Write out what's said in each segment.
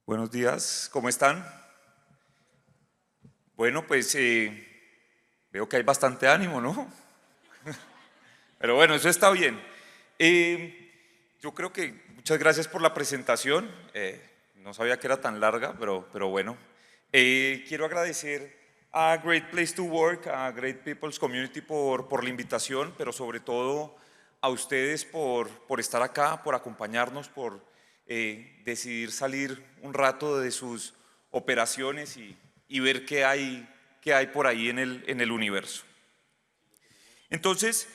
Buenos días, ¿cómo están? Bueno, pues veo que hay bastante ánimo, ¿no? Pero bueno, eso está bien. Yo creo que muchas gracias por la presentación. No sabía que era tan larga, pero bueno. Quiero agradecer a Great Place to Work, a Great People's Community por la invitación, pero sobre todo a ustedes por estar acá, por acompañarnos, por decidir salir un rato de sus operaciones y ver qué hay por ahí en el universo. Entonces,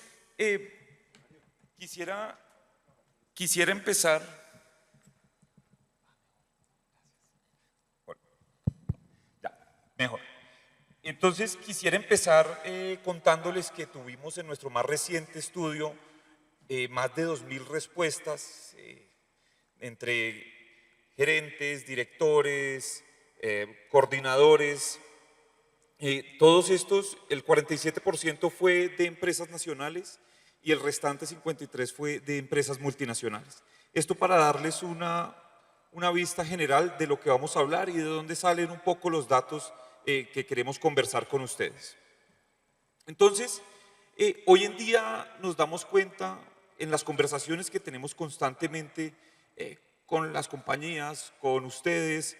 quisiera, quisiera empezar, ya, mejor. Entonces, quisiera empezar contándoles que tuvimos en nuestro más reciente estudio más de 2000 respuestas entre gerentes, directores, coordinadores. Todos estos, el 47% fue de empresas nacionales y el restante 53% fue de empresas multinacionales. Esto para darles una vista general de lo que vamos a hablar y de dónde salen un poco los datos que queremos conversar con ustedes. Entonces, hoy en día nos damos cuenta en las conversaciones que tenemos constantemente con las compañías, con ustedes,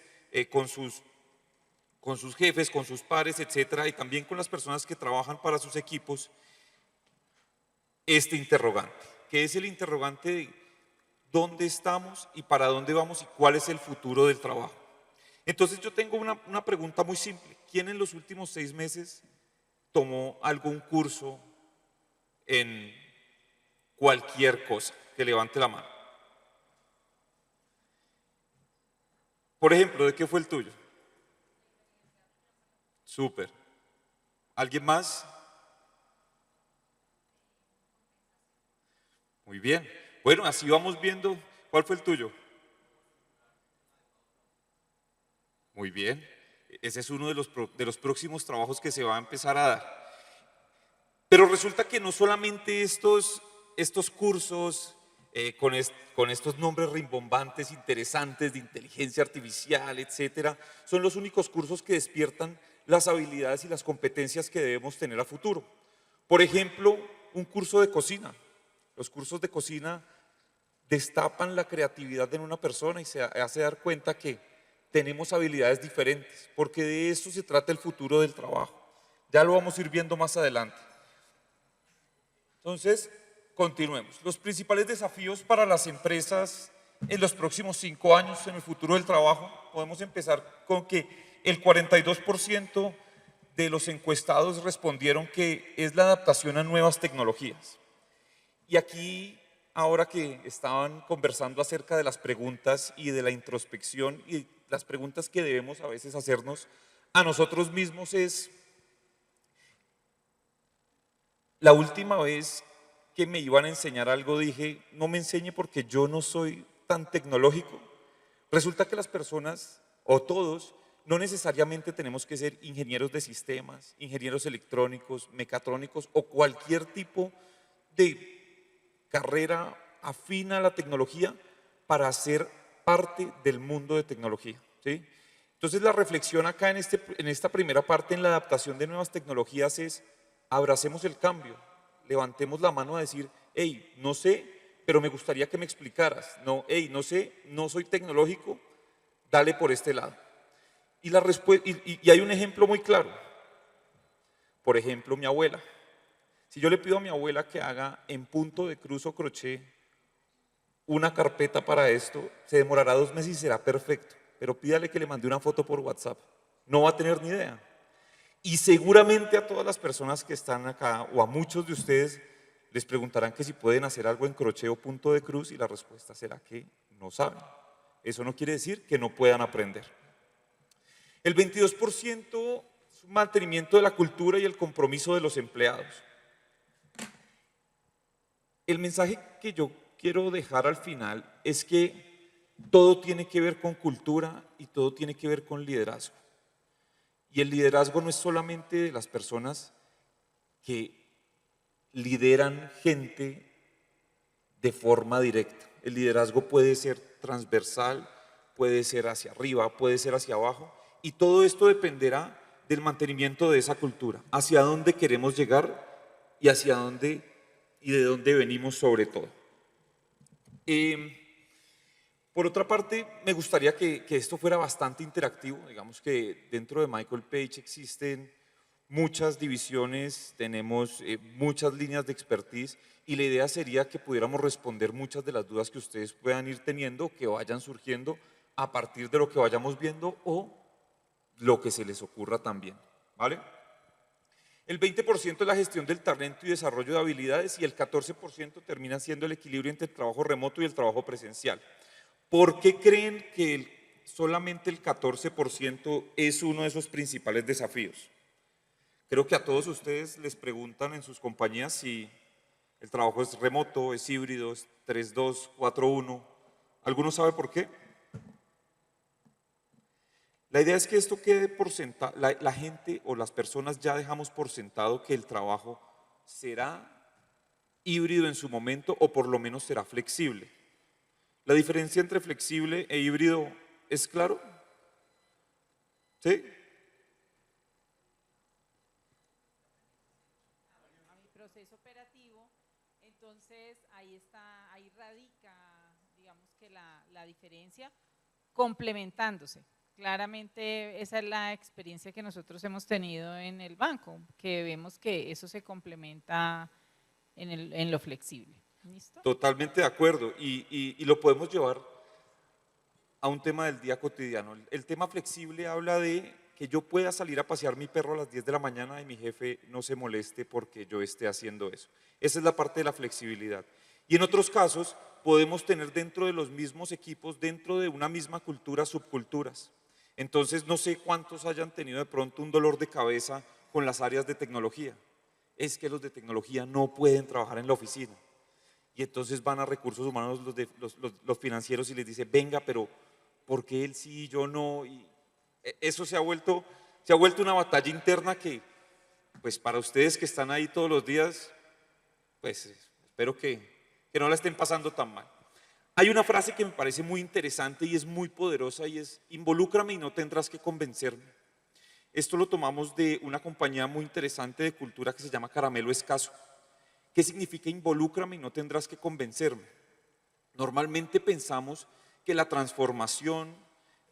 con sus jefes, con sus pares, etcétera, y también con las personas que trabajan para sus equipos, este interrogante, que es el interrogante de dónde estamos y para dónde vamos y cuál es el futuro del trabajo. Entonces yo tengo una pregunta muy simple. ¿Quién en los últimos 6 meses tomó algún curso en cualquier cosa? Que levante la mano. Por ejemplo, ¿de qué fue el tuyo? Súper. ¿Alguien más? Muy bien. Bueno, así vamos viendo. ¿Cuál fue el tuyo? Muy bien. Ese es uno de los próximos trabajos que se va a empezar a dar. Pero resulta que no solamente estos cursos con estos nombres rimbombantes, interesantes de inteligencia artificial, etcétera, son los únicos cursos que despiertan las habilidades y las competencias que debemos tener a futuro. Por ejemplo, un curso de cocina. Los cursos de cocina destapan la creatividad en una persona y se hace dar cuenta que tenemos habilidades diferentes, porque de eso se trata el futuro del trabajo. Ya lo vamos a ir viendo más adelante. Entonces, continuemos. Los principales desafíos para las empresas en los próximos 5 años, en el futuro del trabajo, podemos empezar con que el 42% de los encuestados respondieron que es la adaptación a nuevas tecnologías. Y aquí, ahora que estaban conversando acerca de las preguntas y de la introspección y las preguntas que debemos a veces hacernos a nosotros mismos es, la última vez que me iban a enseñar algo dije, no me enseñe porque yo no soy tan tecnológico. Resulta que las personas, o todos, no necesariamente tenemos que ser ingenieros de sistemas, ingenieros electrónicos, mecatrónicos o cualquier tipo de carrera afina a la tecnología para ser parte del mundo de tecnología. ¿Sí? Entonces la reflexión acá en esta primera parte en la adaptación de nuevas tecnologías es abracemos el cambio, levantemos la mano a decir, hey, no sé, pero me gustaría que me explicaras. No, hey, no sé, no soy tecnológico, dale por este lado. Y hay un ejemplo muy claro. Por ejemplo, mi abuela. Si yo le pido a mi abuela que haga en punto de cruz o crochet una carpeta para esto, se demorará 2 meses y será perfecto. Pero pídale que le mande una foto por WhatsApp. No va a tener ni idea. Y seguramente a todas las personas que están acá o a muchos de ustedes les preguntarán que si pueden hacer algo en crochet o punto de cruz y la respuesta será que no saben. Eso no quiere decir que no puedan aprender. El 22% es un mantenimiento de la cultura y el compromiso de los empleados. El mensaje que yo quiero dejar al final es que todo tiene que ver con cultura y todo tiene que ver con liderazgo. Y el liderazgo no es solamente de las personas que lideran gente de forma directa. El liderazgo puede ser transversal, puede ser hacia arriba, puede ser hacia abajo, y todo esto dependerá del mantenimiento de esa cultura, hacia dónde queremos llegar y hacia dónde y de dónde venimos sobre todo. Por otra parte, me gustaría que esto fuera bastante interactivo. Digamos que dentro de Michael Page existen muchas divisiones, tenemos muchas líneas de expertise y la idea sería que pudiéramos responder muchas de las dudas que ustedes puedan ir teniendo, que vayan surgiendo a partir de lo que vayamos viendo o lo que se les ocurra también, ¿vale? El 20% es la gestión del talento y desarrollo de habilidades y el 14% termina siendo el equilibrio entre el trabajo remoto y el trabajo presencial. ¿Por qué creen que solamente el 14% es uno de esos principales desafíos? Creo que a todos ustedes les preguntan en sus compañías si el trabajo es remoto, es híbrido, es 3-2, 4-1. ¿Alguno sabe por qué? La idea es que esto quede por sentado, la gente o las personas ya dejamos por sentado que el trabajo será híbrido en su momento o por lo menos será flexible. ¿La diferencia entre flexible e híbrido es claro? ¿Sí? A mi proceso operativo, entonces ahí radica, digamos que la diferencia, complementándose. Claramente esa es la experiencia que nosotros hemos tenido en el banco, que vemos que eso se complementa en lo flexible. ¿Listo? Totalmente de acuerdo y lo podemos llevar a un tema del día cotidiano. El tema flexible habla de que yo pueda salir a pasear mi perro a las 10 de la mañana y mi jefe no se moleste porque yo esté haciendo eso. Esa es la parte de la flexibilidad. Y en otros casos podemos tener dentro de los mismos equipos, dentro de una misma cultura, subculturas. Entonces no sé cuántos hayan tenido de pronto un dolor de cabeza con las áreas de tecnología. Es que los de tecnología no pueden trabajar en la oficina. Y entonces van a recursos humanos los financieros y les dicen, venga, pero ¿por qué él sí y yo no? Y eso se ha vuelto una batalla interna que, pues para ustedes que están ahí todos los días, pues espero que no la estén pasando tan mal. Hay una frase que me parece muy interesante y es muy poderosa y es, involúcrame y no tendrás que convencerme. Esto lo tomamos de una compañía muy interesante de cultura que se llama Caramelo Escaso. ¿Qué significa involúcrame y no tendrás que convencerme? Normalmente pensamos que la transformación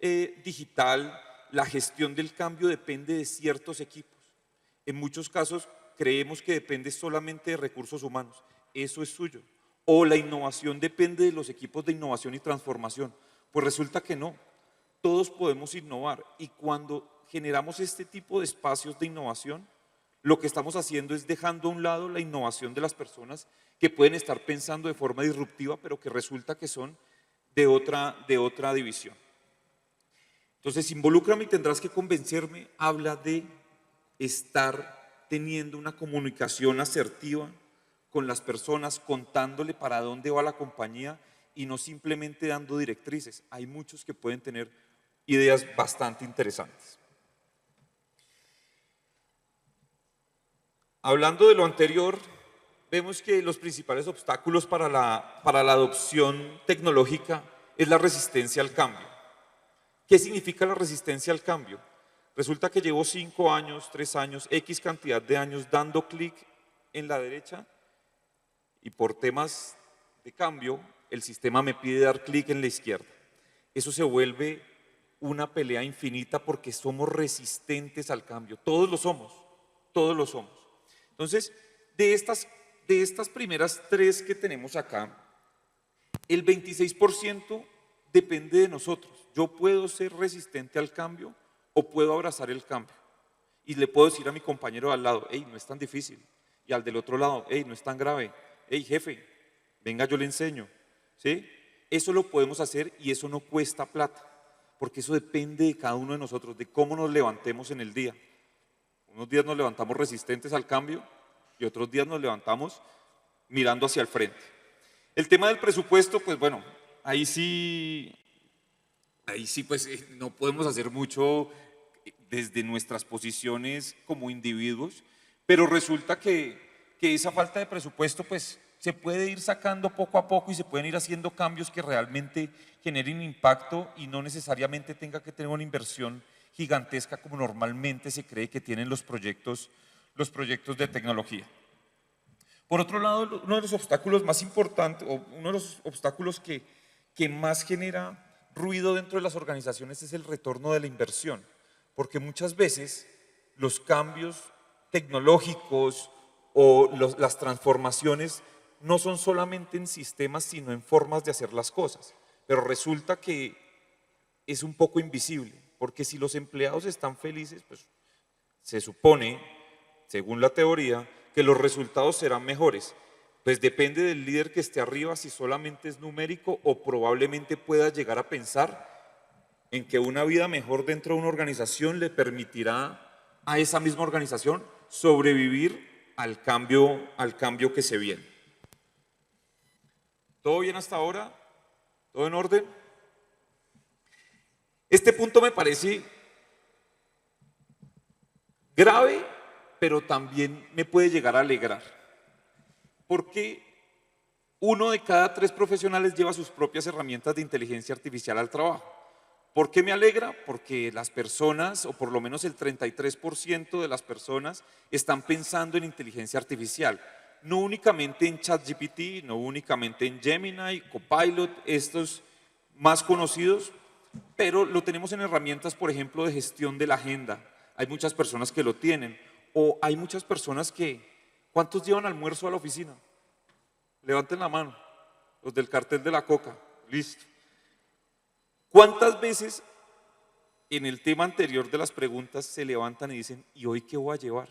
digital, la gestión del cambio depende de ciertos equipos. En muchos casos creemos que depende solamente de recursos humanos. Eso es suyo. O la innovación depende de los equipos de innovación y transformación. Pues resulta que no. Todos podemos innovar y cuando generamos este tipo de espacios de innovación, lo que estamos haciendo es dejando a un lado la innovación de las personas que pueden estar pensando de forma disruptiva, pero que resulta que son de otra división. Entonces, involúcrame y tendrás que convencerme, habla de estar teniendo una comunicación asertiva con las personas, contándole para dónde va la compañía y no simplemente dando directrices. Hay muchos que pueden tener ideas bastante interesantes. Hablando de lo anterior, vemos que los principales obstáculos para la adopción tecnológica es la resistencia al cambio. ¿Qué significa la resistencia al cambio? Resulta que llevo 5 años, 3 años, X cantidad de años dando clic en la derecha y por temas de cambio el sistema me pide dar clic en la izquierda. Eso se vuelve una pelea infinita porque somos resistentes al cambio. Todos lo somos, todos lo somos. Entonces, de estas primeras 3 que tenemos acá, el 26% depende de nosotros. Yo puedo ser resistente al cambio o puedo abrazar el cambio. Y le puedo decir a mi compañero de al lado, hey, no es tan difícil. Y al del otro lado, hey, no es tan grave. Hey, jefe, venga, yo le enseño. ¿Sí? Eso lo podemos hacer y eso no cuesta plata, porque eso depende de cada uno de nosotros, de cómo nos levantemos en el día. Unos días nos levantamos resistentes al cambio y otros días nos levantamos mirando hacia el frente. El tema del presupuesto, pues bueno, ahí sí pues no podemos hacer mucho desde nuestras posiciones como individuos, pero resulta que esa falta de presupuesto pues se puede ir sacando poco a poco y se pueden ir haciendo cambios que realmente generen impacto y no necesariamente tenga que tener una inversión gigantesca como normalmente se cree que tienen los proyectos de tecnología. Por otro lado, uno de los obstáculos más importantes, o uno de los obstáculos que más genera ruido dentro de las organizaciones es el retorno de la inversión, porque muchas veces los cambios tecnológicos o las transformaciones no son solamente en sistemas, sino en formas de hacer las cosas. Pero resulta que es un poco invisible, porque si los empleados están felices, pues se supone, según la teoría, que los resultados serán mejores. Pues depende del líder que esté arriba si solamente es numérico o probablemente pueda llegar a pensar en que una vida mejor dentro de una organización le permitirá a esa misma organización sobrevivir al cambio que se viene. ¿Todo bien hasta ahora? ¿Todo en orden? Este punto me parece grave, pero también me puede llegar a alegrar, porque 1 de cada 3 profesionales lleva sus propias herramientas de inteligencia artificial al trabajo. ¿Por qué me alegra? Porque las personas, o por lo menos el 33% de las personas, están pensando en inteligencia artificial. No únicamente en ChatGPT, no únicamente en Gemini, Copilot, estos más conocidos, pero lo tenemos en herramientas, por ejemplo, de gestión de la agenda. Hay muchas personas que lo tienen. O hay muchas personas que, ¿cuántos llevan almuerzo a la oficina? Levanten la mano, los del cartel de la coca, listo. ¿Cuántas veces en el tema anterior de las preguntas se levantan y dicen, ¿y hoy qué voy a llevar?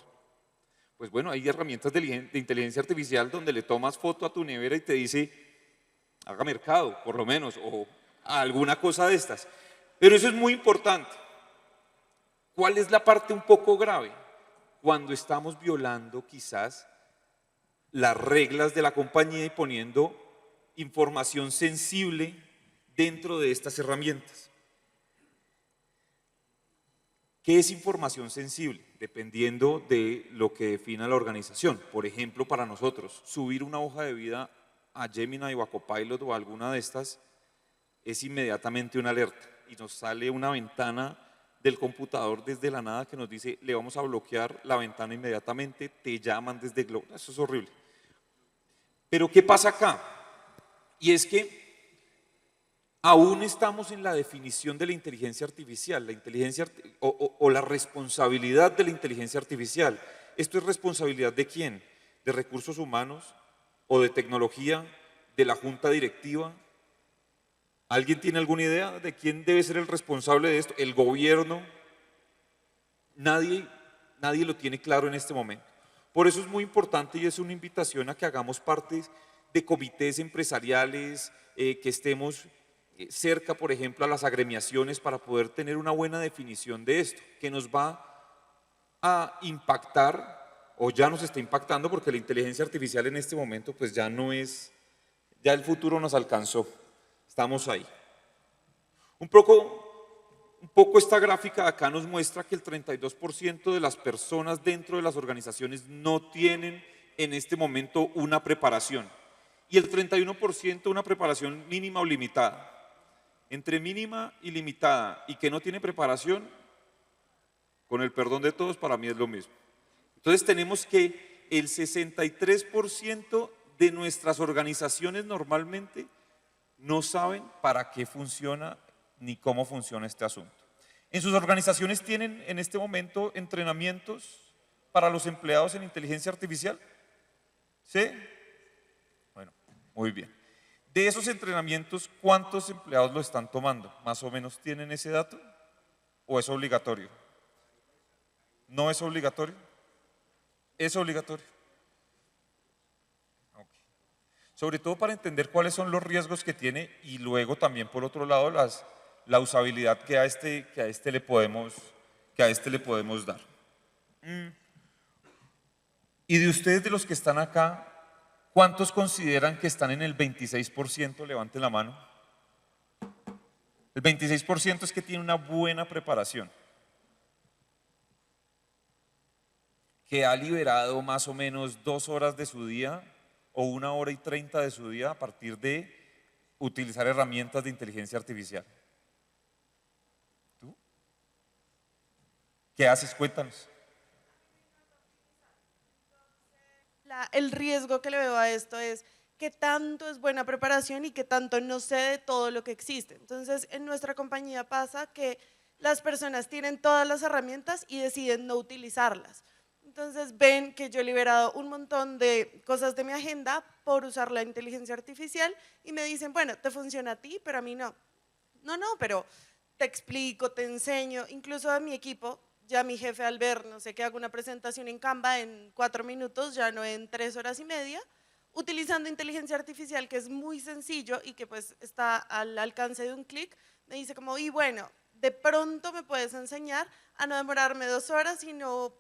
Pues bueno, hay herramientas de inteligencia artificial donde le tomas foto a tu nevera y te dice, haga mercado, por lo menos, o alguna cosa de estas. Pero eso es muy importante. ¿Cuál es la parte un poco grave? Cuando estamos violando quizás las reglas de la compañía y poniendo información sensible dentro de estas herramientas. ¿Qué es información sensible? Dependiendo de lo que defina la organización. Por ejemplo, para nosotros, subir una hoja de vida a Gemini o a Copilot o a alguna de estas es inmediatamente una alerta y nos sale una ventana del computador desde la nada que nos dice, le vamos a bloquear la ventana inmediatamente, te llaman desde Globo. Eso es horrible. Pero ¿qué pasa acá? Y es que aún estamos en la definición de la inteligencia artificial, o la responsabilidad de la inteligencia artificial. ¿Esto es responsabilidad de quién? ¿De recursos humanos o de tecnología, de la junta directiva? ¿Alguien tiene alguna idea de quién debe ser el responsable de esto? ¿El gobierno? Nadie lo tiene claro en este momento. Por eso es muy importante y es una invitación a que hagamos parte de comités empresariales, que estemos cerca, por ejemplo, a las agremiaciones para poder tener una buena definición de esto, que nos va a impactar, o ya nos está impactando, porque la inteligencia artificial en este momento pues ya no es, ya el futuro nos alcanzó, estamos ahí. Un poco esta gráfica de acá nos muestra que el 32% de las personas dentro de las organizaciones no tienen en este momento una preparación y el 31% una preparación mínima o limitada. Entre mínima y limitada y que no tiene preparación, con el perdón de todos, para mí es lo mismo. Entonces tenemos que el 63% de nuestras organizaciones normalmente no saben para qué funciona ni cómo funciona este asunto. ¿En sus organizaciones tienen en este momento entrenamientos para los empleados en inteligencia artificial? ¿Sí? Bueno, muy bien. De esos entrenamientos, ¿cuántos empleados lo están tomando? ¿Más o menos tienen ese dato? ¿O es obligatorio? ¿No es obligatorio? ¿Es obligatorio? Okay. Sobre todo para entender cuáles son los riesgos que tiene y luego también por otro lado la usabilidad que a este le podemos dar. Y de ustedes, de los que están acá, ¿cuántos consideran que están en el 26%? Levanten la mano. El 26% es que tiene una buena preparación, que ha liberado más o menos 2 horas de su día o 1 hora y 30 de su día a partir de utilizar herramientas de inteligencia artificial? ¿Tú? ¿Qué haces? Cuéntanos. El riesgo que le veo a esto es qué tanto es buena preparación y qué tanto no sé de todo lo que existe. Entonces, en nuestra compañía pasa que las personas tienen todas las herramientas y deciden no utilizarlas. Entonces, ven que yo he liberado un montón de cosas de mi agenda por usar la inteligencia artificial y me dicen, bueno, te funciona a ti, pero a mí no. No, no, pero te explico, te enseño, incluso a mi equipo, ya mi jefe al ver, no sé, que hago una presentación en Canva en 4 minutos, ya no en 3 horas y media, utilizando inteligencia artificial, que es muy sencillo y que pues está al alcance de un clic, me dice como, y bueno, de pronto me puedes enseñar a no demorarme 2 horas, sino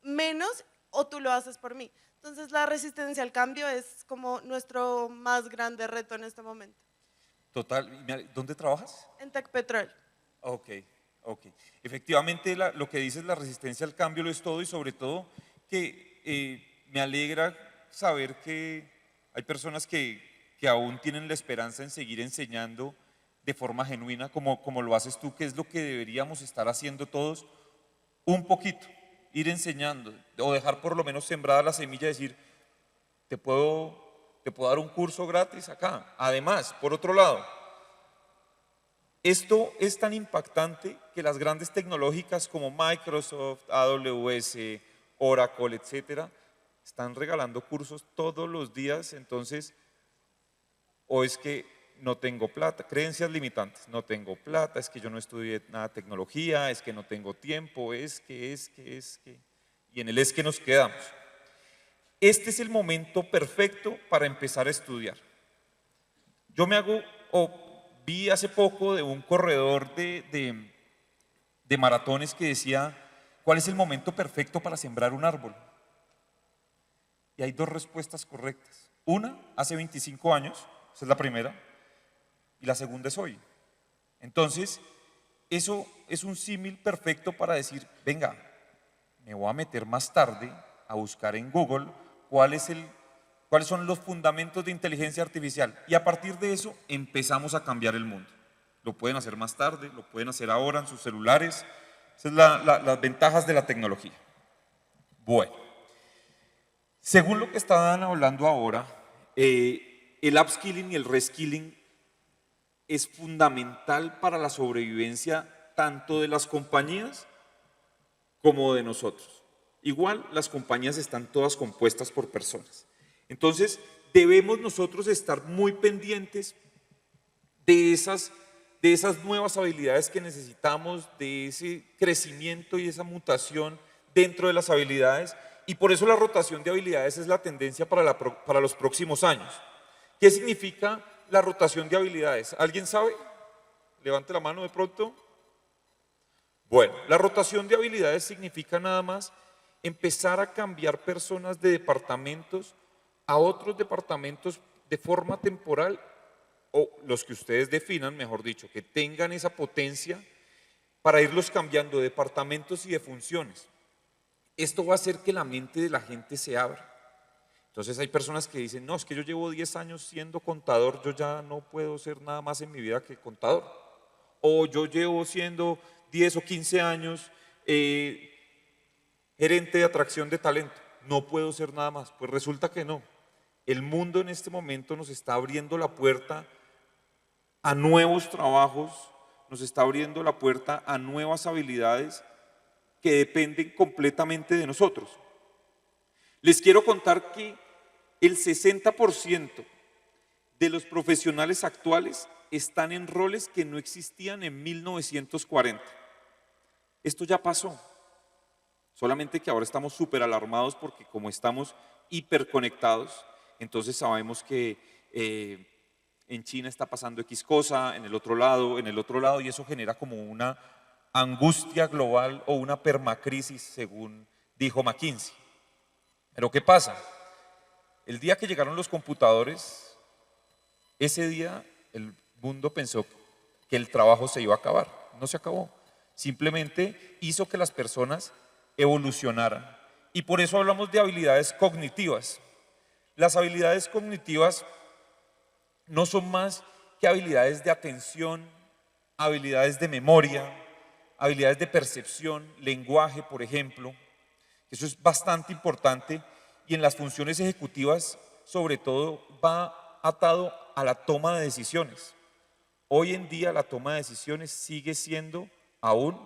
menos, o tú lo haces por mí. Entonces la resistencia al cambio es como nuestro más grande reto en este momento. Total, ¿dónde trabajas? En Tech Petrol. Ok, ok. Efectivamente, lo que dices, la resistencia al cambio lo es todo y sobre todo que me alegra saber que hay personas que aún tienen la esperanza en seguir enseñando de forma genuina, como lo haces tú, que es lo que deberíamos estar haciendo todos, un poquito, ir enseñando o dejar por lo menos sembrada la semilla, de decir, te puedo dar un curso gratis acá. Además, por otro lado, esto es tan impactante que las grandes tecnológicas como Microsoft, AWS, Oracle, etcétera, están regalando cursos todos los días. Entonces, o es que no tengo plata, creencias limitantes, no tengo plata, es que yo no estudié nada de tecnología, es que no tengo tiempo, es que, y en el es que nos quedamos. Este es el momento perfecto para empezar a estudiar. Yo vi hace poco de un corredor de maratones que decía, ¿cuál es el momento perfecto para sembrar un árbol? Y hay dos respuestas correctas. Una, hace 25 años, esa es la primera, y la segunda es hoy. Entonces, eso es un símil perfecto para decir, venga, me voy a meter más tarde a buscar en Google cuáles son los fundamentos de inteligencia artificial. Y a partir de eso empezamos a cambiar el mundo. Lo pueden hacer más tarde, lo pueden hacer ahora en sus celulares. Esas son las ventajas de la tecnología. Bueno, según lo que estaban hablando ahora, el upskilling y el reskilling es fundamental para la sobrevivencia tanto de las compañías como de nosotros. Igual las compañías están todas compuestas por personas. Entonces debemos nosotros estar muy pendientes de esas nuevas habilidades que necesitamos, de ese crecimiento y esa mutación dentro de las habilidades, y por eso la rotación de habilidades es la tendencia para los próximos años. ¿Qué significa la rotación de habilidades? ¿Alguien sabe? Levante la mano de pronto. Bueno, la rotación de habilidades significa nada más empezar a cambiar personas de departamentos a otros departamentos de forma temporal, o los que ustedes definan, mejor dicho, que tengan esa potencia para irlos cambiando de departamentos y de funciones. Esto va a hacer que la mente de la gente se abra. Entonces hay personas que dicen, no, es que yo llevo 10 años siendo contador, yo ya no puedo ser nada más en mi vida que contador. O yo llevo siendo 10 o 15 años gerente de atracción de talento, no puedo ser nada más. Pues resulta que no. El mundo en este momento nos está abriendo la puerta a nuevos trabajos, nos está abriendo la puerta a nuevas habilidades que dependen completamente de nosotros. Les quiero contar que el 60% de los profesionales actuales están en roles que no existían en 1940. Esto ya pasó, solamente que ahora estamos súper alarmados porque como estamos hiperconectados, entonces sabemos que en China está pasando X cosa, en el otro lado, y eso genera como una angustia global o una permacrisis, según dijo McKinsey. Pero ¿qué pasa? El día que llegaron los computadores, ese día el mundo pensó que el trabajo se iba a acabar. No se acabó. Simplemente hizo que las personas evolucionaran. Y por eso hablamos de habilidades cognitivas. Las habilidades cognitivas no son más que habilidades de atención, habilidades de memoria, habilidades de percepción, lenguaje, por ejemplo. Eso es bastante importante y en las funciones ejecutivas, sobre todo, va atado a la toma de decisiones. Hoy en día la toma de decisiones sigue siendo aún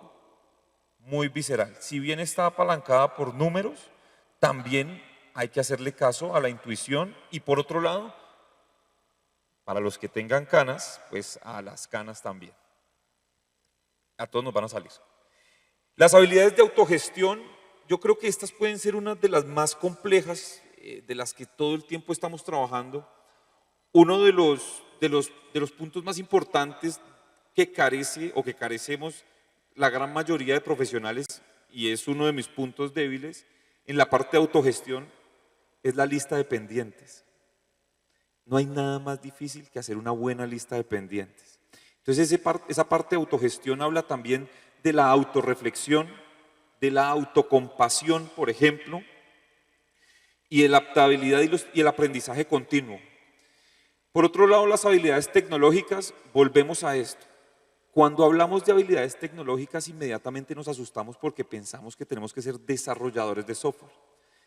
muy visceral. Si bien está apalancada por números, también hay que hacerle caso a la intuición y por otro lado, para los que tengan canas, pues a las canas también. A todos nos van a salir. Las habilidades de autogestión, yo creo que estas pueden ser una de las más complejas, de las que todo el tiempo estamos trabajando. Uno de los puntos más importantes que carece o que carecemos la gran mayoría de profesionales, y es uno de mis puntos débiles, en la parte de autogestión, es la lista de pendientes. No hay nada más difícil que hacer una buena lista de pendientes. Entonces esa parte de autogestión habla también de la autorreflexión, de la autocompasión, por ejemplo, y de la adaptabilidad y el aprendizaje continuo. Por otro lado, las habilidades tecnológicas, volvemos a esto. Cuando hablamos de habilidades tecnológicas, inmediatamente nos asustamos porque pensamos que tenemos que ser desarrolladores de software.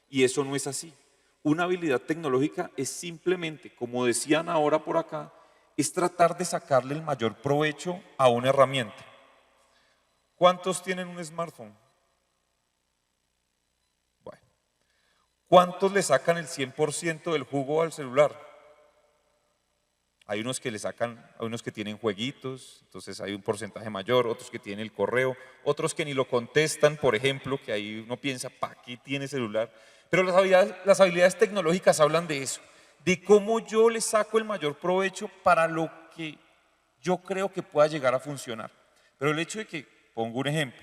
Y eso no es así. Una habilidad tecnológica es simplemente, como decían ahora por acá, es tratar de sacarle el mayor provecho a una herramienta. ¿Cuántos tienen un smartphone? Bueno, ¿cuántos le sacan el 100% del jugo al celular? Hay unos que le sacan, hay unos que tienen jueguitos, entonces hay un porcentaje mayor, otros que tienen el correo, otros que ni lo contestan, por ejemplo, que ahí uno piensa, ¿para qué tiene celular? Pero las habilidades tecnológicas hablan de eso, de cómo yo le saco el mayor provecho para lo que yo creo que pueda llegar a funcionar. Pero el hecho de que, pongo un ejemplo,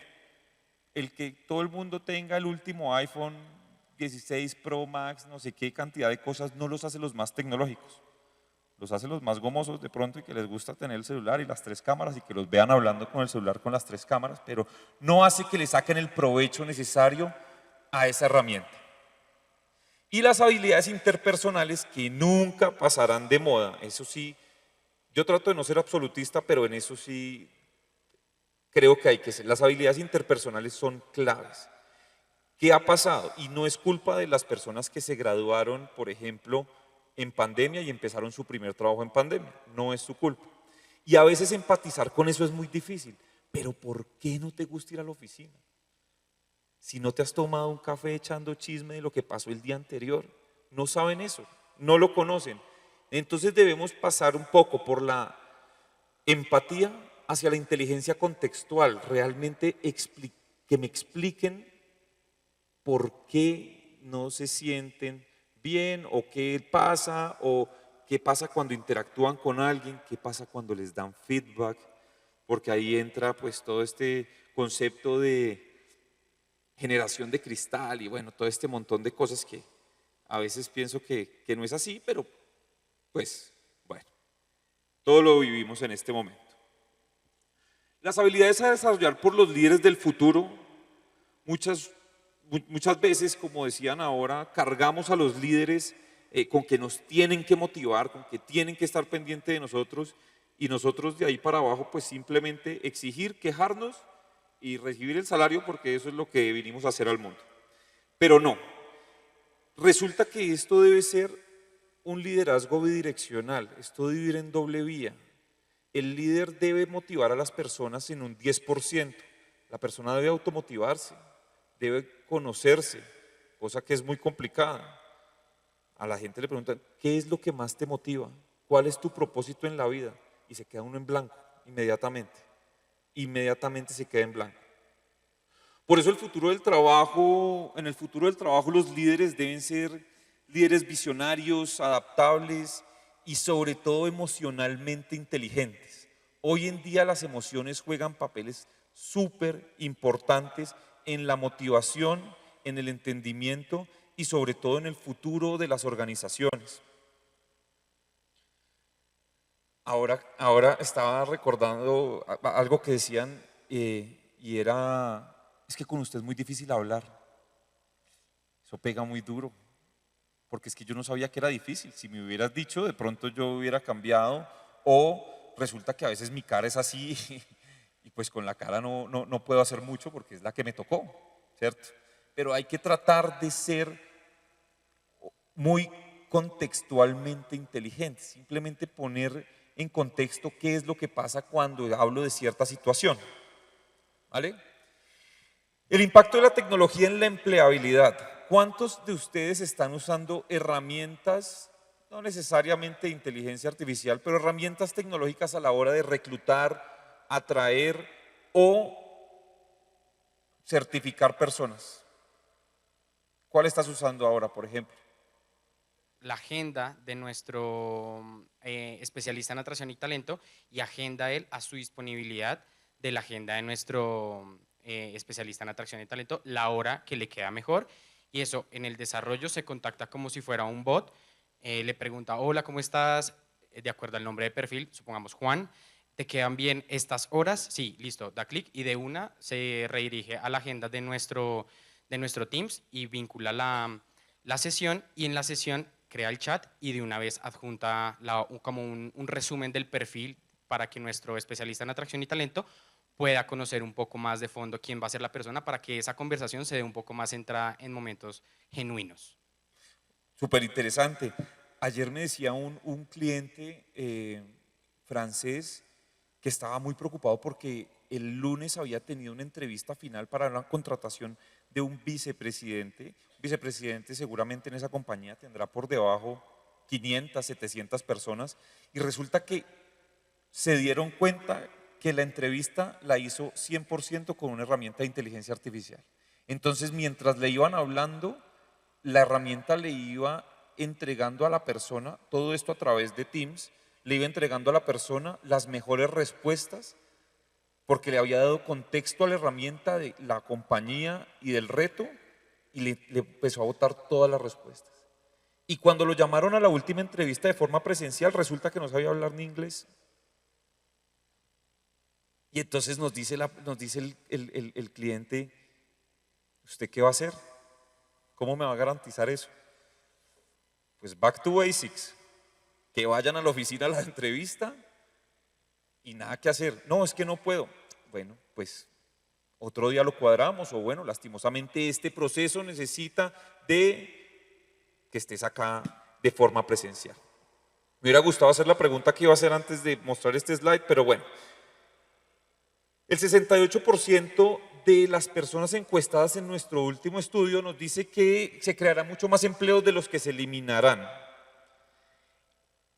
el que todo el mundo tenga el último iPhone 16 Pro Max, no sé qué cantidad de cosas, no los hace los más tecnológicos. Los hace los más gomosos de pronto y que les gusta tener el celular y las 3 cámaras y que los vean hablando con el celular con las 3 cámaras, pero no hace que le saquen el provecho necesario a esa herramienta. Y las habilidades interpersonales que nunca pasarán de moda, eso sí, yo trato de no ser absolutista, pero en eso sí creo que hay que ser. Las habilidades interpersonales son claves. ¿Qué ha pasado? Y no es culpa de las personas que se graduaron, por ejemplo, en pandemia y empezaron su primer trabajo en pandemia. No es su culpa. Y a veces empatizar con eso es muy difícil. Pero ¿por qué no te gusta ir a la oficina? Si no te has tomado un café echando chisme de lo que pasó el día anterior, no saben eso, no lo conocen. Entonces debemos pasar un poco por la empatía hacia la inteligencia contextual, realmente que me expliquen por qué no se sienten bien o qué pasa cuando interactúan con alguien, qué pasa cuando les dan feedback, porque ahí entra pues todo este concepto de generación de cristal y bueno, todo este montón de cosas que a veces pienso que no es así, pero pues bueno, todo lo vivimos en este momento. Las habilidades a desarrollar por los líderes del futuro, muchas veces, como decían ahora, cargamos a los líderes con que nos tienen que motivar, con que tienen que estar pendientes de nosotros y nosotros de ahí para abajo pues simplemente exigir, quejarnos y recibir el salario porque eso es lo que vinimos a hacer al mundo. Pero no, resulta que esto debe ser un liderazgo bidireccional, esto debe ir en doble vía. El líder debe motivar a las personas en un 10%, la persona debe automotivarse, debe conocerse, cosa que es muy complicada. A la gente le preguntan, ¿qué es lo que más te motiva? ¿Cuál es tu propósito en la vida? Y se queda uno en blanco, inmediatamente se queda en blanco. Por eso en el futuro del trabajo los líderes deben ser líderes visionarios, adaptables y sobre todo emocionalmente inteligentes. Hoy en día las emociones juegan papeles súper importantes en la motivación, en el entendimiento y sobre todo en el futuro de las organizaciones. Ahora estaba recordando algo que decían y era, es que con usted es muy difícil hablar, eso pega muy duro. porque es que yo no sabía que era difícil. Si me hubieras dicho, de pronto yo hubiera cambiado, o resulta que a veces mi cara es así y pues con la cara no puedo hacer mucho porque es la que me tocó, ¿cierto? Pero hay que tratar de ser muy contextualmente inteligente, simplemente poner en contexto qué es lo que pasa cuando hablo de cierta situación, ¿vale? El impacto de la tecnología en la empleabilidad. ¿Cuántos de ustedes están usando herramientas, no necesariamente de inteligencia artificial, pero herramientas tecnológicas a la hora de reclutar, atraer o certificar personas? ¿Cuál estás usando ahora, por ejemplo? La agenda de nuestro especialista en atracción y talento, y agenda él a su disponibilidad de la agenda de nuestro especialista en atracción y talento, la hora que le queda mejor. Y eso en el desarrollo se contacta como si fuera un bot, le pregunta, hola, ¿cómo estás? De acuerdo al nombre de perfil, supongamos Juan, ¿te quedan bien estas horas? Sí, listo, da clic y de una se redirige a la agenda de nuestro Teams y vincula la sesión, y en la sesión crea el chat y de una vez adjunta como un resumen del perfil para que nuestro especialista en atracción y talento pueda conocer un poco más de fondo quién va a ser la persona, para que esa conversación se dé un poco más centrada en momentos genuinos. Súper interesante. Ayer me decía un cliente francés que estaba muy preocupado porque el lunes había tenido una entrevista final para la contratación de un vicepresidente. Un vicepresidente seguramente en esa compañía tendrá por debajo 500, 700 personas, y resulta que se dieron cuenta que la entrevista la hizo 100% con una herramienta de inteligencia artificial. Entonces, mientras le iban hablando, la herramienta le iba entregando a la persona, todo esto a través de Teams, le iba entregando a la persona las mejores respuestas, porque le había dado contexto a la herramienta de la compañía y del reto, y le empezó a botar todas las respuestas. Y cuando lo llamaron a la última entrevista de forma presencial, resulta que no sabía hablar ni inglés. Y entonces nos dice el cliente, ¿usted qué va a hacer? ¿Cómo me va a garantizar eso? Pues back to basics, que vayan a la oficina a la entrevista y nada que hacer. No, es que no puedo. Bueno, pues otro día lo cuadramos, o bueno, lastimosamente este proceso necesita de que estés acá de forma presencial. Me hubiera gustado hacer la pregunta que iba a hacer antes de mostrar este slide, pero bueno. El 68% de las personas encuestadas en nuestro último estudio nos dice que se crearán mucho más empleos de los que se eliminarán.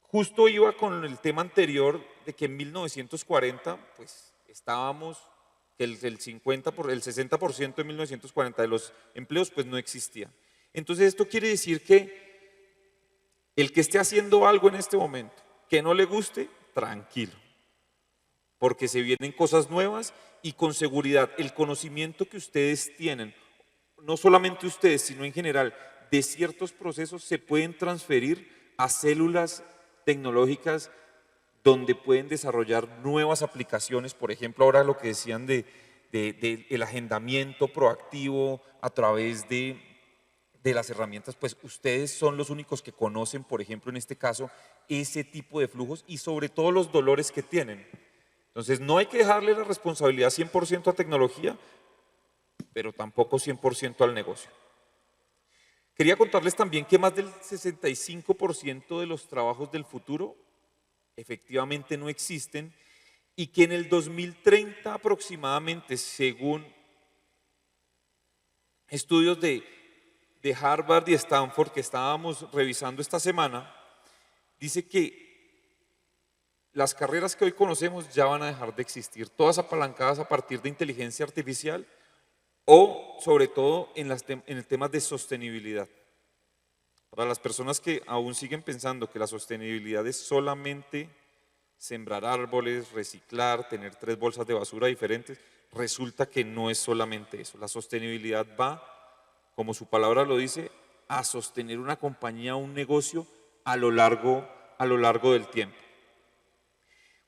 Justo iba con el tema anterior de que en 1940 pues estábamos, que el 60% en 1940 de los empleos pues no existía. Entonces esto quiere decir que el que esté haciendo algo en este momento que no le guste, tranquilo, porque se vienen cosas nuevas y con seguridad el conocimiento que ustedes tienen, no solamente ustedes, sino en general, de ciertos procesos se pueden transferir a células tecnológicas donde pueden desarrollar nuevas aplicaciones. Por ejemplo, ahora lo que decían el agendamiento proactivo a través de las herramientas, pues ustedes son los únicos que conocen, por ejemplo, en este caso, ese tipo de flujos y sobre todo los dolores que tienen. Entonces, no hay que dejarle la responsabilidad 100% a tecnología, pero tampoco 100% al negocio. Quería contarles también que más del 65% de los trabajos del futuro efectivamente no existen, y que en el 2030 aproximadamente, según estudios de Harvard y Stanford que estábamos revisando esta semana, dice que las carreras que hoy conocemos ya van a dejar de existir, todas apalancadas a partir de inteligencia artificial o sobre todo en el tema de sostenibilidad. Para las personas que aún siguen pensando que la sostenibilidad es solamente sembrar árboles, reciclar, tener 3 bolsas de basura diferentes, resulta que no es solamente eso. La sostenibilidad va, como su palabra lo dice, a sostener una compañía, un negocio a lo largo del tiempo.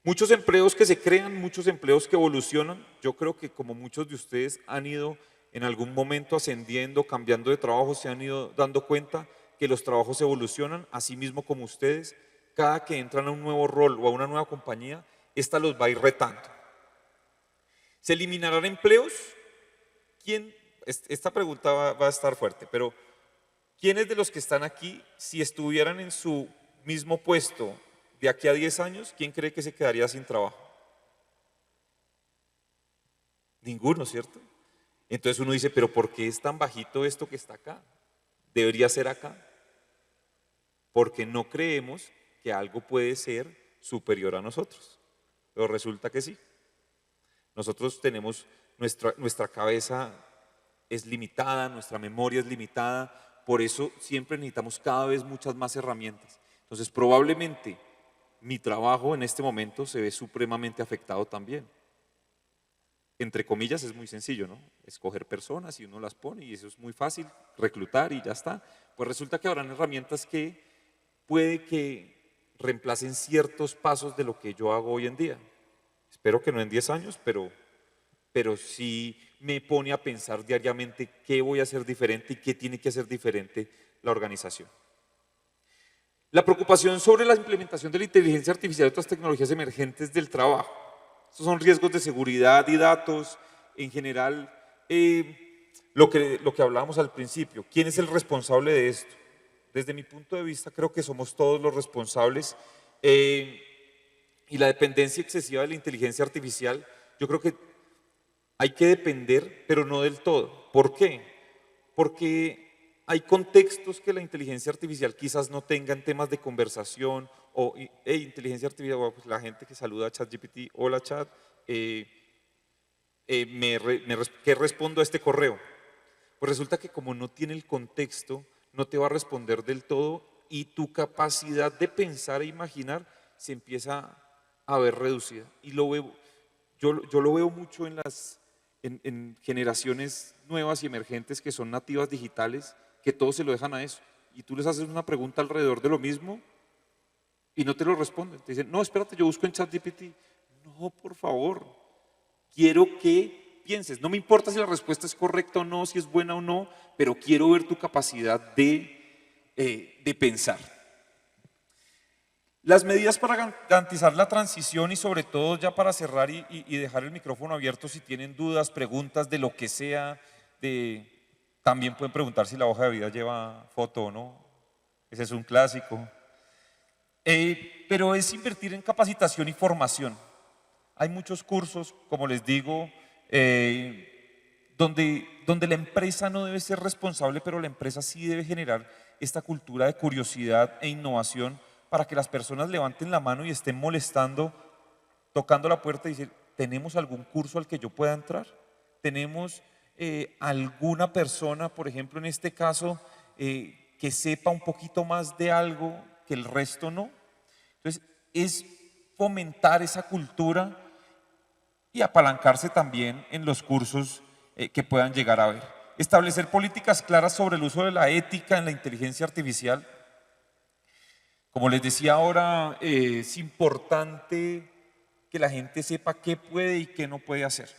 Muchos empleos que se crean, muchos empleos que evolucionan. Yo creo que como muchos de ustedes han ido en algún momento ascendiendo, cambiando de trabajo, se han ido dando cuenta que los trabajos evolucionan, así mismo como ustedes, cada que entran a un nuevo rol o a una nueva compañía, esta los va a ir retando. ¿Se eliminarán empleos? ¿Quién? Esta pregunta va a estar fuerte, pero ¿quiénes de los que están aquí, si estuvieran en su mismo puesto de aquí a 10 años, quién cree que se quedaría sin trabajo? Ninguno, ¿cierto? Entonces uno dice, pero ¿por qué es tan bajito esto que está acá? Debería ser acá. Porque no creemos que algo puede ser superior a nosotros. Pero resulta que sí. Nosotros tenemos, nuestra cabeza es limitada, nuestra memoria es limitada, por eso siempre necesitamos cada vez muchas más herramientas. Entonces probablemente mi trabajo en este momento se ve supremamente afectado también. Entre comillas es muy sencillo, ¿no? Escoger personas y uno las pone y eso es muy fácil, reclutar y ya está. Pues resulta que habrán herramientas que puede que reemplacen ciertos pasos de lo que yo hago hoy en día. Espero que no en 10 años, pero sí me pone a pensar diariamente qué voy a hacer diferente y qué tiene que hacer diferente la organización. La preocupación sobre la implementación de la inteligencia artificial y otras tecnologías emergentes del trabajo. Estos son riesgos de seguridad y datos, en general, lo que hablábamos al principio. ¿Quién es el responsable de esto? Desde mi punto de vista, creo que somos todos los responsables. Y la dependencia excesiva de la inteligencia artificial, yo creo que hay que depender, pero no del todo. ¿Por qué? Porque hay contextos que la inteligencia artificial quizás no tenga en temas de conversación o inteligencia artificial, bueno, pues la gente que saluda a ChatGPT, hola chat, ¿qué respondo a este correo? Pues resulta que como no tiene el contexto, no te va a responder del todo y tu capacidad de pensar e imaginar se empieza a ver reducida. Y lo veo, yo lo veo mucho en generaciones nuevas y emergentes que son nativas digitales, que todos se lo dejan a eso. Y tú les haces una pregunta alrededor de lo mismo y no te lo responden. Te dicen, no, espérate, yo busco en ChatGPT. No, por favor, quiero que pienses. No me importa si la respuesta es correcta o no, si es buena o no, pero quiero ver tu capacidad de pensar. Las medidas para garantizar la transición y sobre todo ya para cerrar y dejar el micrófono abierto si tienen dudas, preguntas de lo que sea, también pueden preguntar si la hoja de vida lleva foto o no, ese es un clásico. Pero es invertir en capacitación y formación. Hay muchos cursos, como les digo, donde la empresa no debe ser responsable, pero la empresa sí debe generar esta cultura de curiosidad e innovación para que las personas levanten la mano y estén molestando, tocando la puerta y decir, ¿tenemos algún curso al que yo pueda entrar? ¿Tenemos alguna persona, por ejemplo, en este caso, que sepa un poquito más de algo que el resto no? Entonces, es fomentar esa cultura y apalancarse también en los cursos que puedan llegar a ver. Establecer políticas claras sobre el uso de la ética en la inteligencia artificial. Como les decía ahora, es importante que la gente sepa qué puede y qué no puede hacer,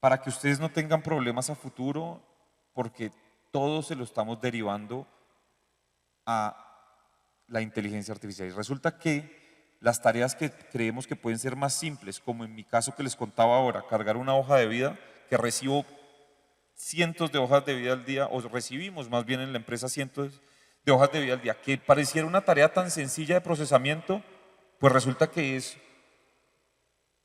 para que ustedes no tengan problemas a futuro, porque todo se lo estamos derivando a la inteligencia artificial. Y resulta que las tareas que creemos que pueden ser más simples, como en mi caso que les contaba ahora, cargar una hoja de vida, que recibo cientos de hojas de vida al día, o recibimos más bien en la empresa cientos de hojas de vida al día, que pareciera una tarea tan sencilla de procesamiento, pues resulta que es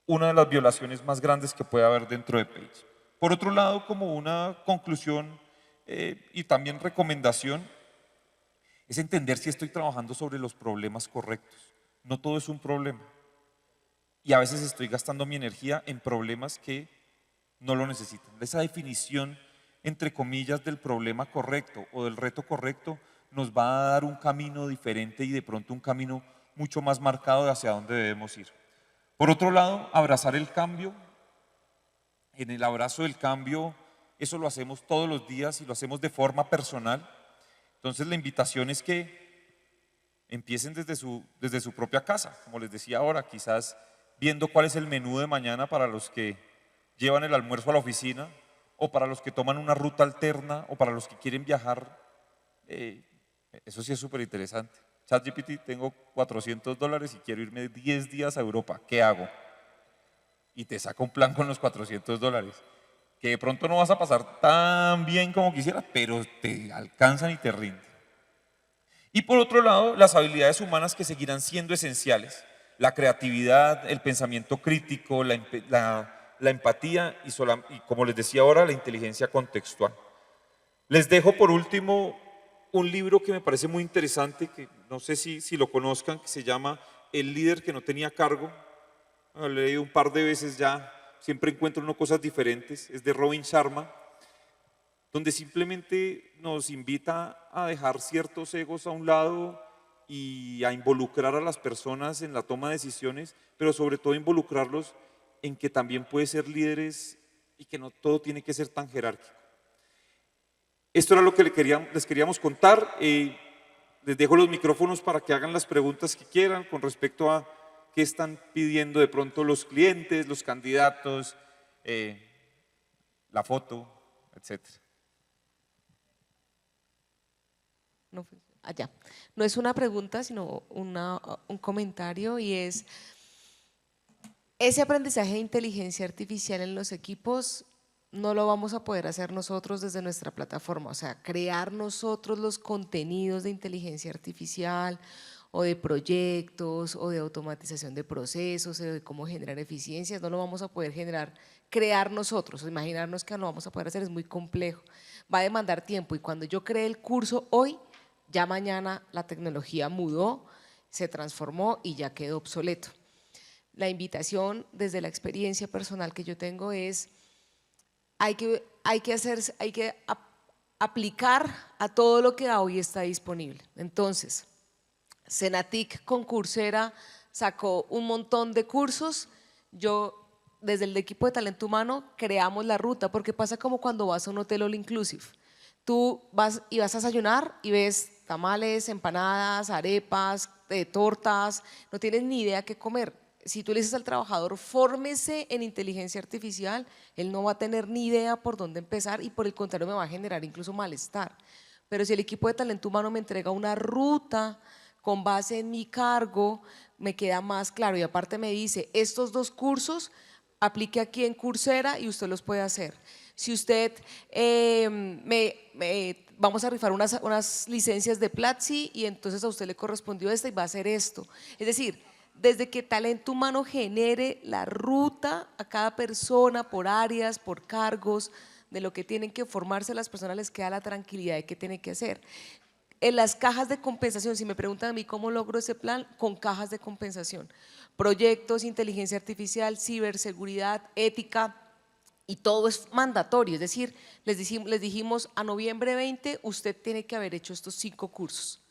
una de las violaciones más grandes que puede haber dentro de Page. Por otro lado, como una conclusión y también recomendación, es entender si estoy trabajando sobre los problemas correctos. No todo es un problema. Y a veces estoy gastando mi energía en problemas que no lo necesitan. Esa definición, entre comillas, del problema correcto o del reto correcto nos va a dar un camino diferente y de pronto un camino mucho más marcado de hacia dónde debemos ir. Por otro lado, abrazar el cambio. En el abrazo del cambio, eso lo hacemos todos los días y lo hacemos de forma personal. Entonces la invitación es que empiecen desde su propia casa, como les decía ahora, quizás viendo cuál es el menú de mañana para los que llevan el almuerzo a la oficina o para los que toman una ruta alterna o para los que quieren viajar Eh, Eso sí es súper interesante. ChatGPT, tengo $400 y quiero irme 10 días a Europa, ¿qué hago? Y te saca un plan con los $400, que de pronto no vas a pasar tan bien como quisieras, pero te alcanzan y te rinden. Y por otro lado, las habilidades humanas que seguirán siendo esenciales, la creatividad, el pensamiento crítico, la empatía y como les decía ahora, la inteligencia contextual. Les dejo por último un libro que me parece muy interesante, que no sé si lo conozcan, que se llama El líder que no tenía cargo. Lo he leído un par de veces ya, siempre encuentro uno cosas diferentes. Es de Robin Sharma, donde simplemente nos invita a dejar ciertos egos a un lado y a involucrar a las personas en la toma de decisiones, pero sobre todo involucrarlos en que también puede ser líderes y que no todo tiene que ser tan jerárquico. Esto era lo que les queríamos contar. Les dejo los micrófonos para que hagan las preguntas que quieran con respecto a qué están pidiendo de pronto los clientes, los candidatos, la foto, etcétera. No, allá. No es una pregunta, sino un comentario y es, ese aprendizaje de inteligencia artificial en los equipos no lo vamos a poder hacer nosotros desde nuestra plataforma, o sea, crear nosotros los contenidos de inteligencia artificial o de proyectos o de automatización de procesos o de cómo generar eficiencias, no lo vamos a poder crear nosotros, imaginarnos que no lo vamos a poder hacer es muy complejo, va a demandar tiempo y cuando yo creé el curso hoy, ya mañana la tecnología mudó, se transformó y ya quedó obsoleto. La invitación desde la experiencia personal que yo tengo es hay que aplicar a todo lo que hoy está disponible. Entonces, Cenatic con Coursera sacó un montón de cursos, yo desde el equipo de talento humano creamos la ruta, porque pasa como cuando vas a un hotel all inclusive, tú vas y vas a desayunar y ves tamales, empanadas, arepas, tortas, no tienes ni idea qué comer. Si tú le dices al trabajador, fórmese en inteligencia artificial, él no va a tener ni idea por dónde empezar y por el contrario me va a generar incluso malestar. Pero si el equipo de talento humano me entrega una ruta con base en mi cargo, me queda más claro y aparte me dice, estos 2 cursos aplique aquí en Coursera y usted los puede hacer. Si usted, vamos a rifar unas licencias de Platzi y entonces a usted le correspondió esta y va a hacer esto. Es decir, desde que talento humano genere la ruta a cada persona por áreas, por cargos, de lo que tienen que formarse las personas les queda la tranquilidad de qué tienen que hacer. En las cajas de compensación, si me preguntan a mí cómo logro ese plan, con cajas de compensación, proyectos, inteligencia artificial, ciberseguridad, ética y todo es mandatorio, es decir, les dijimos a noviembre 20 usted tiene que haber hecho estos 5 cursos.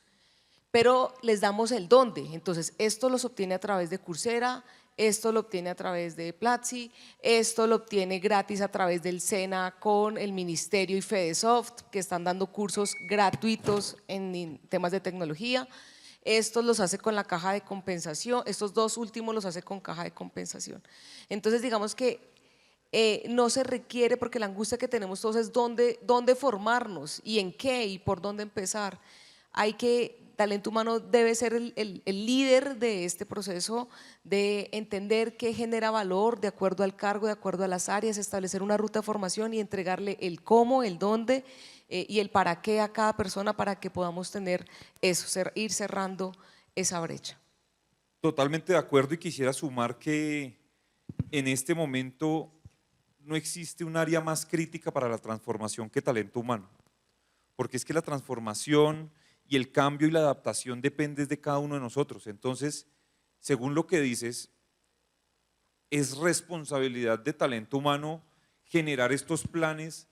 Pero les damos el dónde, entonces esto los obtiene a través de Coursera, esto lo obtiene a través de Platzi, esto lo obtiene gratis a través del SENA con el Ministerio y Fedesoft, que están dando cursos gratuitos en temas de tecnología, estos los hace con la caja de compensación, estos 2 últimos los hace con caja de compensación. Entonces digamos que no se requiere, porque la angustia que tenemos todos es dónde formarnos y en qué y por dónde empezar. Talento humano debe ser el líder de este proceso de entender qué genera valor de acuerdo al cargo, de acuerdo a las áreas, establecer una ruta de formación y entregarle el cómo, el dónde y el para qué a cada persona para que podamos tener eso, ir cerrando esa brecha. Totalmente de acuerdo y quisiera sumar que en este momento no existe un área más crítica para la transformación que talento humano, porque es que la transformación y el cambio y la adaptación depende de cada uno de nosotros. Entonces, según lo que dices, es responsabilidad de talento humano generar estos planes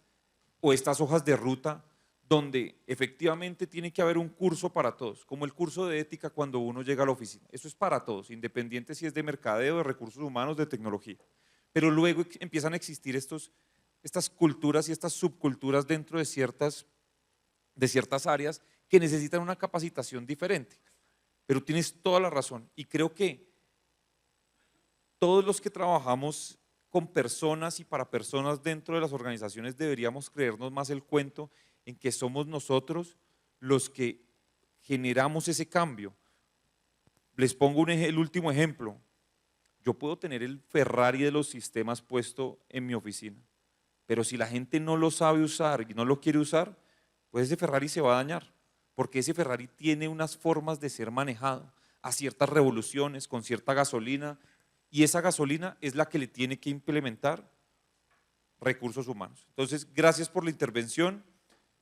o estas hojas de ruta donde efectivamente tiene que haber un curso para todos, como el curso de ética cuando uno llega a la oficina. Eso es para todos, independiente si es de mercadeo, de recursos humanos, de tecnología. Pero luego empiezan a existir estas culturas y estas subculturas dentro de ciertas áreas que necesitan una capacitación diferente. Pero tienes toda la razón y creo que todos los que trabajamos con personas y para personas dentro de las organizaciones deberíamos creernos más el cuento en que somos nosotros los que generamos ese cambio. Les pongo el último ejemplo. Yo puedo tener el Ferrari de los sistemas puesto en mi oficina, pero si la gente no lo sabe usar y no lo quiere usar, pues ese Ferrari se va a dañar, porque ese Ferrari tiene unas formas de ser manejado a ciertas revoluciones, con cierta gasolina, y esa gasolina es la que le tiene que implementar recursos humanos. Entonces, gracias por la intervención.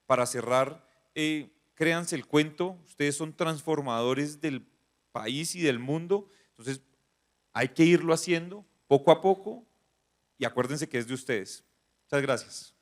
Para cerrar, créanse el cuento, ustedes son transformadores del país y del mundo, entonces hay que irlo haciendo poco a poco y acuérdense que es de ustedes. Muchas gracias.